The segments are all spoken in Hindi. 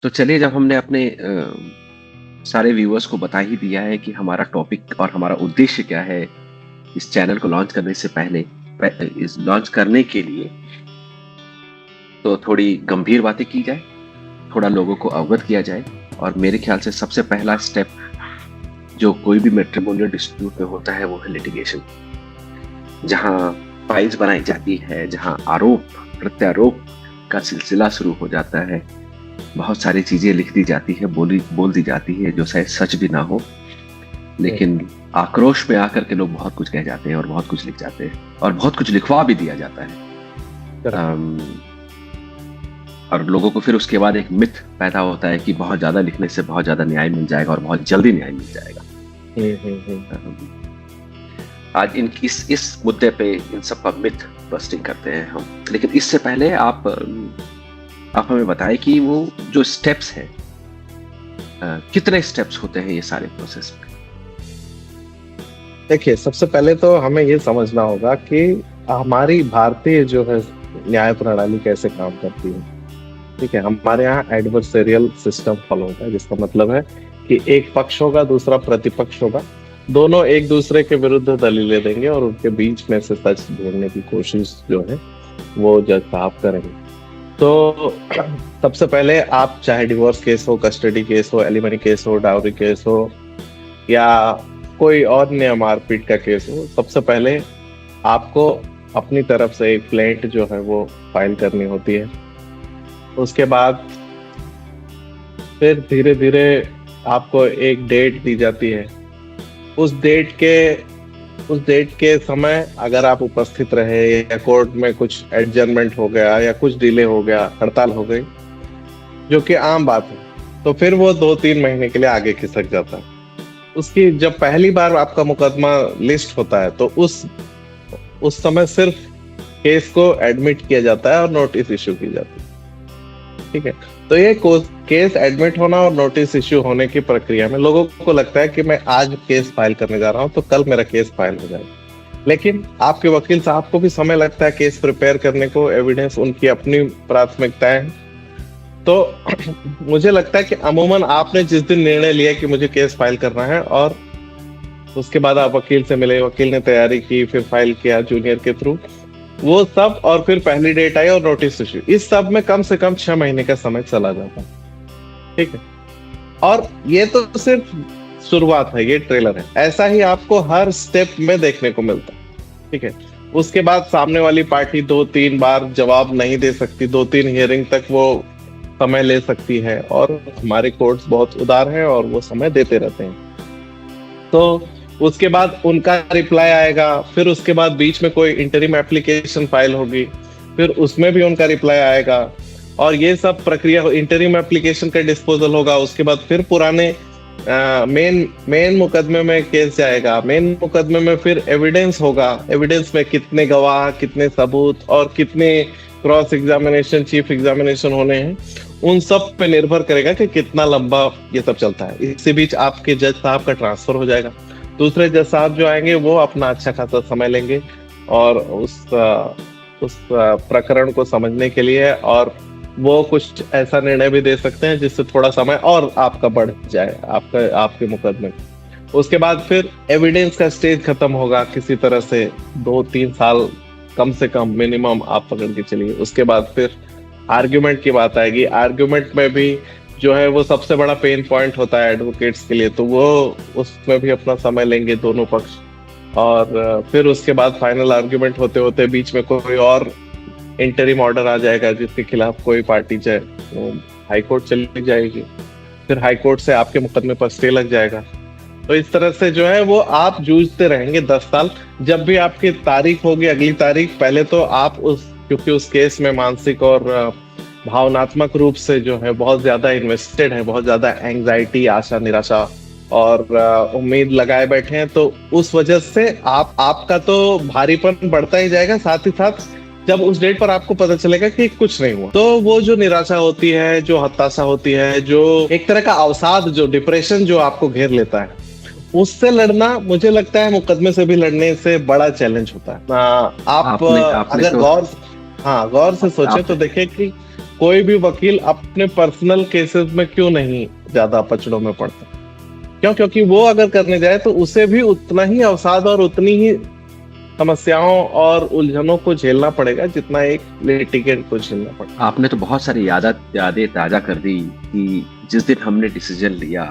तो चलिए, जब हमने अपने सारे व्यूअर्स को बता ही दिया है कि हमारा टॉपिक और हमारा उद्देश्य क्या है इस चैनल को लॉन्च करने से पहले, इस लॉन्च करने के लिए, तो थोड़ी गंभीर बातें की जाए, थोड़ा लोगों को अवगत किया जाए। और मेरे ख्याल से सबसे पहला स्टेप जो कोई भी मैट्रिमोनियल डिस्प्यूट में होता है वो है लिटिगेशन, जहां फाइल्स बनाई जाती है, जहां आरोप प्रत्यारोप का सिलसिला शुरू हो जाता है। बहुत सारी चीजें लिख दी जाती है, बोल दी जाती है जो शायद सच भी ना हो, लेकिन आक्रोश में आकर के लोग बहुत कुछ कह जाते हैं और बहुत कुछ लिख जाते हैं और बहुत कुछ लिखवा भी दिया जाता है। और लोगों को फिर उसके बाद एक मिथ पैदा होता है कि बहुत ज्यादा लिखने से बहुत ज्यादा न्याय मिल जाएगा और बहुत जल्दी न्याय मिल जाएगा। आज इस मुद्दे पे इन सब का मिथ बस्टिंग करते हैं हम। लेकिन इससे पहले आप हमें बताएं कि वो जो स्टेप्स हैं, कितने स्टेप्स होते हैं ये सारे प्रोसेस में। देखिए, सबसे पहले तो हमें ये समझना होगा कि हमारी भारतीय जो है न्याय प्रणाली कैसे काम करती है। ठीक है, हमारे यहाँ एडवर्सेरियल सिस्टम फॉलो होता है, जिसका मतलब है कि एक पक्ष होगा, दूसरा प्रतिपक्ष होगा, दोनों एक दूसरे के विरुद्ध दलीलें देंगे और उनके बीच में से सच ढूंढने की कोशिश जो है वो जज साहब करेंगे। तो सबसे पहले आप चाहे डिवोर्स केस हो, कस्टडी केस हो, एलिमनी केस हो, डाउरी केस हो या कोई और अन्य मारपीट का केस हो, सबसे पहले आपको अपनी तरफ से एक प्लेंट जो है वो फाइल करनी होती है। उसके बाद फिर धीरे धीरे आपको एक डेट दी जाती है। उस डेट के समय अगर आप उपस्थित रहे या कोर्ट में कुछ एडजर्नमेंट हो गया या कुछ डिले हो गया, हड़ताल हो गई, जो कि आम बात है, तो फिर वो 2-3 महीने के लिए आगे खिसक जाता है। उसकी जब पहली बार आपका मुकदमा लिस्ट होता है तो उस समय सिर्फ केस को एडमिट किया जाता है और नोटिस इश्यू की जाती है। ठीक है, तो ये केस एडमिट होना और नोटिस इश्यू होने की प्रक्रिया में लोगों को लगता है कि मैं आज केस फाइल करने जा रहा हूं तो कल मेरा केस फाइल हो जाएगा। लेकिन आपके वकील साहब को भी समय लगता है केस प्रिपेयर करने को, एविडेंस उनकी अपनी प्राथमिकताएं हैं। तो मुझे लगता है कि अमूमन आपने जिस दिन निर्णय लिया कि मुझे केस फाइल करना है और उसके बाद आप वकील से मिले, वकील ने तैयारी की, फिर फाइल किया जूनियर के थ्रू, वो सब, और फिर पहली डेट आई और नोटिस इश्यू, इस सब में कम से कम 6 महीने का समय चला जाता है। ठीक है, और ये तो सिर्फ शुरुआत है, ये ट्रेलर है। ऐसा ही आपको हर स्टेप में देखने को मिलता है। ठीक है, उसके बाद सामने वाली पार्टी 2-3 बार जवाब नहीं दे सकती, 2-3 हियरिंग तक वो समय ले सकती है, और हमारे कोर्ट्स बहुत उदार हैं और वो समय देते रहते हैं। तो उसके बाद उनका रिप्लाई आएगा, फिर उसके बाद बीच में कोई इंटरिम एप्लीकेशन फाइल होगी, फिर उसमें भी उनका रिप्लाई आएगा, और ये सब प्रक्रिया, इंटरिम एप्लीकेशन का डिस्पोजल होगा। उसके बाद फिर पुराने मेन मुकदमे में केस जाएगा, मेन मुकदमे में फिर एविडेंस होगा, एविडेंस में कितने गवाह, कितने सबूत और कितने क्रॉस एग्जामिनेशन, चीफ एग्जामिनेशन होने हैं, उन सब पे निर्भर करेगा कि कितना लंबा ये सब चलता है। इसी बीच आपके जज साहब का ट्रांसफर हो जाएगा, दूसरे जज साहब जो आएंगे वो अपना अच्छा खासा समय लेंगे और उस प्रकरण को समझने के लिए, और वो कुछ ऐसा निर्णय भी दे सकते हैं जिससे थोड़ा समय और आपका बढ़ जाए आपके मुकदमे। उसके बाद फिर एविडेंस का स्टेज खत्म होगा किसी तरह से, 2-3 साल कम से कम मिनिमम आप पकड़ के चलिए। उसके बाद फिर आर्ग्यूमेंट की बात आएगी। आर्ग्यूमेंट में भी जो है वो सबसे बड़ा पेन पॉइंट होता है एडवोकेट्स के लिए, तो वो उसमें भी अपना समय लेंगे दोनों पक्ष। और फिर उसके बाद फाइनल आर्ग्यूमेंट होते होते बीच में कोई और इंटरिम ऑर्डर आ जाएगा जिसके खिलाफ कोई पार्टी चाहे वो हाई कोर्ट चली जाएगी, फिर हाई कोर्ट से आपके मुकदमे पर स्टे लग जाएगा। तो इस तरह से जो है वो आप जूझते रहेंगे 10 साल। जब भी आपकी तारीख होगी, अगली तारीख, पहले तो आप क्योंकि उस केस में मानसिक और भावनात्मक रूप से जो है बहुत ज्यादा इन्वेस्टेड है, बहुत ज्यादा एंग्जाइटी, आशा निराशा और उम्मीद लगाए बैठे हैं, तो उस वजह से आपका तो भारीपन बढ़ता ही जाएगा। साथ ही साथ जब उस डेट पर आपको पता चलेगा कि कुछ नहीं हुआ, तो वो जो निराशा होती है, जो हताशा होती है, जो एक तरह का अवसाद, जो डिप्रेशन जो आपको घेर लेता है, उससे लड़ना मुझे लगता है मुकदमे से भी लड़ने से बड़ा चैलेंज होता है। आप अगर गौर से सोचे तो देखिए कि कोई भी वकील अपने पर्सनल केसेस में क्यों नहीं ज्यादा पचड़ों में पड़ता? क्योंकि वो अगर करने जाए तो उसे भी उतना ही अवसाद और उतनी ही समस्याओं और उलझनों को झेलना पड़ेगा जितना एक लिटिगेंट को झेलना पड़ेगा। आपने तो बहुत सारी यादें ताजा कर दी कि जिस दिन हमने डिसीजन लिया,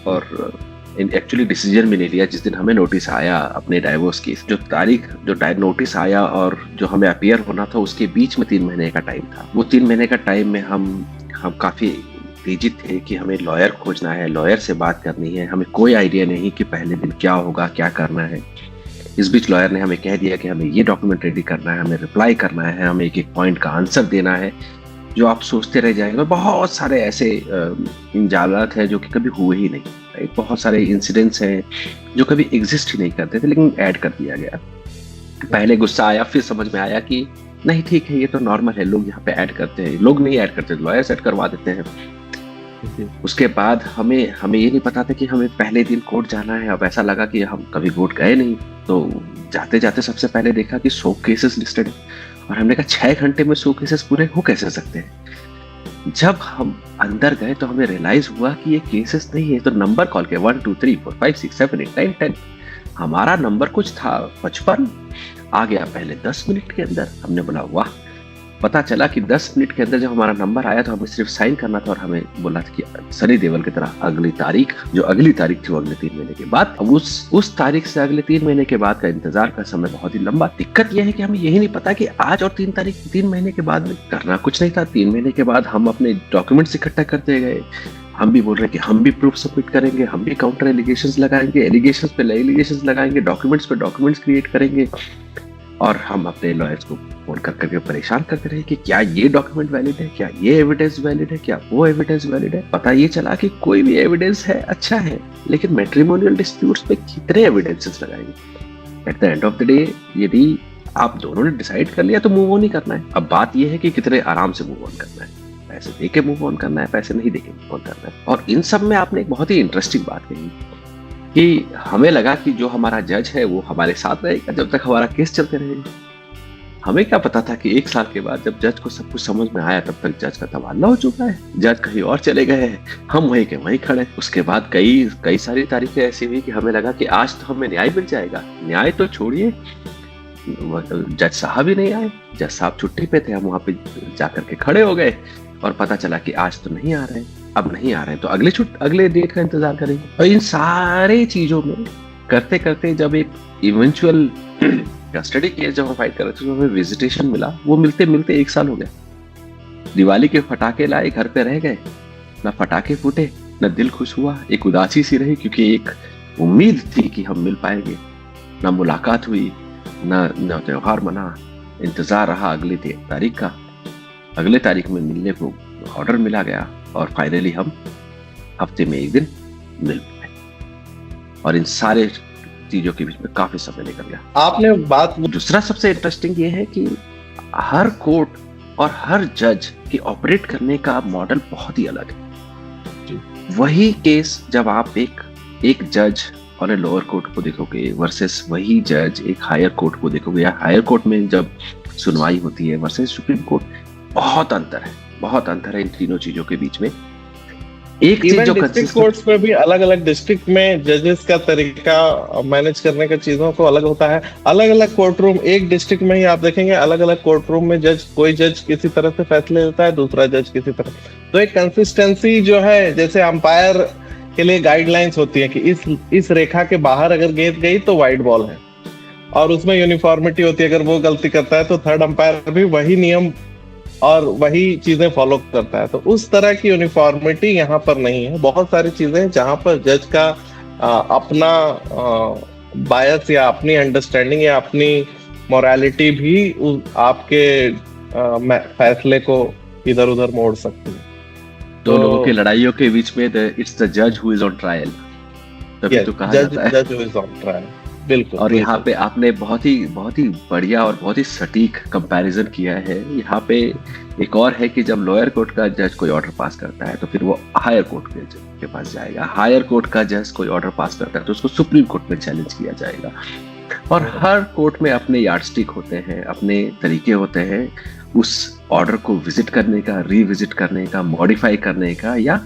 और एक्चुअली डिसीजन भी नहीं लिया, जिस दिन हमें नोटिस आया अपने डाइवोर्स की, जो तारीख जो नोटिस आया और जो हमें अपियर होना था उसके बीच में 3 महीने का टाइम था। वो 3 महीने का टाइम में हम काफी तेजी थे कि हमें लॉयर खोजना है, लॉयर से बात करनी है। हमें कोई आइडिया नहीं कि पहले दिन क्या होगा, क्या करना है। इस बीच लॉयर ने हमें कह दिया कि हमें ये डॉक्यूमेंट रेडी करना है, हमें रिप्लाई करना है, हमें एक एक पॉइंट का आंसर देना है, जो आप सोचते रह जाएंगे। और बहुत सारे ऐसे इंजालात हैं जो कि कभी हुए ही नहीं। बहुत सारे इंसिडेंट्स हैं जो कभी एग्जिस्ट ही नहीं करते थे, लेकिन ऐड कर दिया गया। पहले गुस्सा आया, फिर समझ में आया कि नहीं ठीक है, ये तो नॉर्मल है, लोग यहाँ पे ऐड करते हैं। लोग नहीं ऐड करते, लॉयर्स ऐड करवा देते हैं। उसके बाद हमें ये नहीं पता था कि हमें पहले दिन कोर्ट जाना है। अब ऐसा लगा कि हम कभी कोर्ट गए नहीं, तो जाते जाते सबसे पहले देखा कि 100 केसेस लिस्टेड है, और हमने कहा 6 घंटे में 100 केसेस पूरे हो कैसे सकते हैं। जब हम अंदर गए तो हमें रियलाइज हुआ कि ये केसेस नहीं है, तो नंबर कॉल के 1 2 3 4 5 6 7 8 9 10। हमारा नंबर कुछ था 55 आ गया पहले 10 मिनट के अंदर। हमने बोला वाह। पता चला कि 10 मिनट के अंदर जब हमारा नंबर आया तो हमें सिर्फ साइन करना था, और हमें बोला था कि सनी देओल की तरह अगली तारीख थी वो अगले 3 महीने के बाद। अब उस तारीख से अगले 3 महीने के बाद का इंतजार का समय बहुत ही लंबा। दिक्कत यह है कि हमें यही नहीं पता कि आज और 3 महीने के बाद में करना कुछ नहीं था। 3 महीने के बाद हम अपने डॉक्यूमेंट्स इकट्ठा करते गए। हम भी बोल रहे हैं कि हम भी प्रूफ सबमिट करेंगे, हम भी काउंटर एलिगेशंस लगाएंगे, एलिगेशंस पे एलिगेशंस लगाएंगे, डॉक्यूमेंट्स पे डॉक्यूमेंट्स क्रिएट करेंगे। और हम अपने लॉयर्स को फोन करके परेशान करते रहे कि क्या ये डॉक्यूमेंट वैलिड है, क्या ये एविडेंस वैलिड है, क्या वो एविडेंस वैलिड है। पता ये चला कि कोई भी एविडेंस है अच्छा है, लेकिन मैट्रिमोनियल डिस्प्यूट्स पे कितने एविडेंसेस लगाएंगे। At the end of the day यदि आप दोनों ने डिसाइड कर लिया तो मूव ऑन ही करना है। अब बात यह है कि कितने आराम से मूव ऑन करना है, पैसे दे के मूव ऑन करना है, पैसे नहीं दे के मूव ऑन करना है। और इन सब में आपने एक बहुत ही इंटरेस्टिंग बात कही कि हमें लगा कि जो हमारा जज है वो हमारे साथ रहेगा जब तक हमारा केस चलते रहेगा। हमें क्या पता था कि 1 साल के बाद जब जज को सब कुछ समझ में आया तब तक जज का तबादला हो चुका है, जज कहीं और चले गए हैं, हम वहीं के वहीं खड़े। उसके बाद कई सारी तारीखें ऐसी हुई कि हमें लगा कि आज तो हमें न्याय मिल जाएगा। न्याय तो छोड़िए, जज साहब ही नहीं आए। जज साहब छुट्टी पे थे, हम वहां पे जाकर के खड़े हो गए और पता चला कि आज तो नहीं आ रहे। अब नहीं आ रहे हैं तो अगले डेट का इंतजार करेंगे। और इन सारे चीजों में करते करते जब एक इवेंचुअल कस्टडी केस जब हम फाइट कर रहे थे तो हमें विजिटेशन मिला। वो मिलते मिलते 1 साल हो गया। दिवाली के फटाके लाए, घर पे रह गए, ना फटाके फूटे, ना दिल खुश हुआ, एक उदासी सी रही क्योंकि एक उम्मीद थी कि हम मिल पाएंगे। ना मुलाकात हुई, ना त्योहार मना। इंतजार रहा अगली तारीख का। अगले तारीख में मिलने को ऑर्डर मिला गया और फाइनली हम हफ्ते में 1 दिन मिल पाए। और इन सारे चीजों के बीच में काफी समय निकल गया। आपने बात दूसरा सबसे इंटरेस्टिंग ये है कि हर कोर्ट और हर जज की ऑपरेट करने का मॉडल बहुत ही अलग है। वही केस जब आप एक जज और एक लोअर कोर्ट को देखोगे वर्सेस वही जज एक हायर कोर्ट को देखोगे, या हायर कोर्ट में जब सुनवाई होती है वर्सेस सुप्रीम कोर्ट, बहुत अंतर है इन तीनों चीजों के बीच में। एक चीज जो डिस्ट्रिक्ट कोर्ट्स में भी अलग अलग डिस्ट्रिक्ट में जजेस का तरीका मैनेज करने का चीजों को अलग होता है। अलग अलग कोर्ट रूम, एक डिस्ट्रिक्ट में ही आप देखेंगे अलग अलग कोर्ट रूम में कोई जज किसी तरह से फैसले लेता है, दूसरा जज किसी तरह। तो एक कंसिस्टेंसी जो है, जैसे अंपायर के लिए गाइडलाइंस होती है कि इस रेखा के बाहर अगर गेंद गई तो वाइड बॉल है, और उसमें यूनिफॉर्मिटी होती है। अगर वो गलती करता है तो थर्ड अंपायर भी वही नियम और वही चीजें फॉलो करता है। तो उस तरह की यूनिफॉर्मिटी यहाँ पर नहीं है। बहुत सारी चीजें जहाँ पर जज का अपना बायस या अपनी अंडरस्टैंडिंग या अपनी मोरालिटी भी आपके फैसले को इधर उधर मोड़ सकती है। दो लोगों की लड़ाइयों के बीच में इट्स द जज हु इज ऑन ट्रायल, तभी तो कहा जाता है जज हु इज ऑन ट्रायल। बिल्कुल। और यहाँ पे आपने बहुत ही बढ़िया और बहुत ही सटीक कंपैरिजन किया है। यहाँ पे एक और है कि जब लोअर कोर्ट का जज कोई ऑर्डर पास करता है तो फिर वो हायर कोर्ट के पास जाएगा। हायर कोर्ट का जज कोई ऑर्डर पास करता है तो उसको सुप्रीम कोर्ट में चैलेंज किया जाएगा। और हर कोर्ट में अपने यार्डस्टिक होते हैं, अपने तरीके होते हैं उस ऑर्डर को विजिट करने का, रीविजिट करने का, मॉडिफाई करने का, या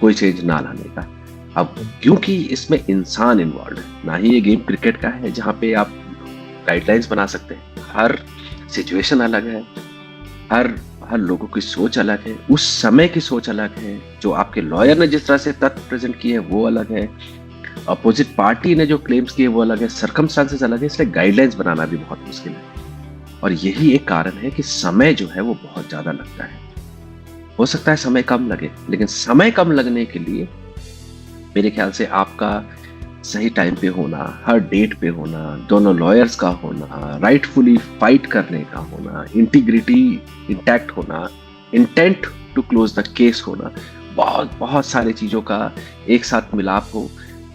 कोई चेंज ना लाने का। अब क्योंकि इसमें इंसान इन्वॉल्व है, ना ही ये गेम क्रिकेट का है जहाँ पे आप गाइडलाइंस बना सकते हैं। हर सिचुएशन अलग है, हर हर लोगों की सोच अलग है, उस समय की सोच अलग है, जो आपके लॉयर ने जिस तरह से तथ्य प्रेजेंट किए वो अलग है, अपोजिट पार्टी ने जो क्लेम्स किए वो अलग है, सर्कमस्टांसेस अलग है, इसलिए गाइडलाइंस बनाना भी बहुत मुश्किल है। और यही एक कारण है कि समय जो है वो बहुत ज्यादा लगता है। हो सकता है समय कम लगे, लेकिन समय कम लगने के लिए मेरे ख्याल से आपका सही टाइम पे होना, हर डेट पे होना, दोनों लॉयर्स का होना, राइटफुली फाइट करने का होना, इंटीग्रिटी इंटैक्ट होना, intent to close the case होना, बहुत बहुत सारी चीजों का एक साथ मिलाप हो,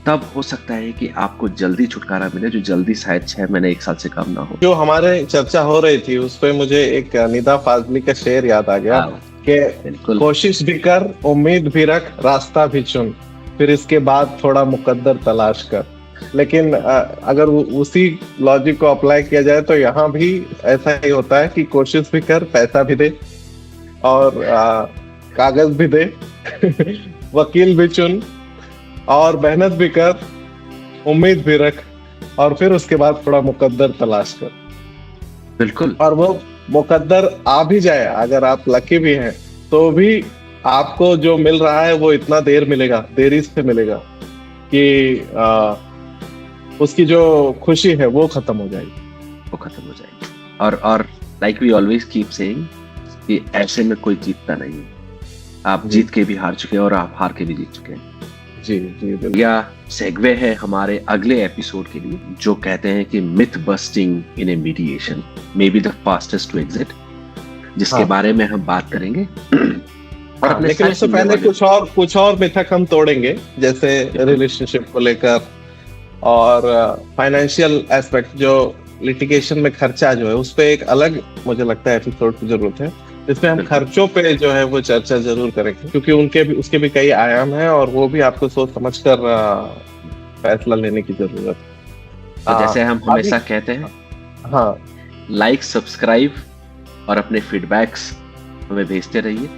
तब हो सकता है कि आपको जल्दी छुटकारा मिले, जो जल्दी शायद 6 महीने 1 साल से कम ना हो। जो हमारे चर्चा हो रही थी उस पे मुझे एक निदा फाजली का शेर याद आ गया कि बिल्कुल, कोशिश भी कर, उम्मीद भी रख, रास्ता भी चुन, फिर इसके बाद थोड़ा मुकद्दर तलाश कर। लेकिन अगर उसी लॉजिक को अप्लाई किया जाए तो यहाँ भी ऐसा ही होता है कि कोशिश भी कर, पैसा भी दे, और कागज भी दे वकील भी चुन, और मेहनत भी कर, उम्मीद भी रख, और फिर उसके बाद थोड़ा मुकद्दर तलाश कर। बिल्कुल। और वो मुकद्दर आ भी जाए, अगर आप लकी भी हैं, तो भी आपको जो मिल रहा है वो इतना देरी से मिलेगा कि उसकी जो खुशी है वो खत्म हो जाएगी। और like we always keep saying कि ऐसे में कोई जीतता नहीं है। आप जीत के भी हार चुके हैं और आप हार के भी जीत चुके हैं। जी या सेगवे है हमारे अगले एपिसोड के लिए, जो कहते हैं कि myth busting in a mediation may be the fastest to exit, जिसके बारे में हम बात करेंगे। लेकिन उससे पहले कुछ और मिथक हम तोड़ेंगे, जैसे रिलेशनशिप को लेकर और फाइनेंशियल एस्पेक्ट, जो लिटिगेशन में खर्चा जो है उस पे एक अलग मुझे लगता है एपिसोड की जरूरत है, जिसमें हम खर्चों पे जो है वो चर्चा जरूर करेंगे, क्योंकि उसके भी कई आयाम हैं और वो भी आपको सोच समझकर फैसला लेने की जरूरत है। तो जैसे हम हमेशा कहते हैं, हाँ, लाइक, सब्सक्राइब और अपने फीडबैक्स हमें भेजते रहिए।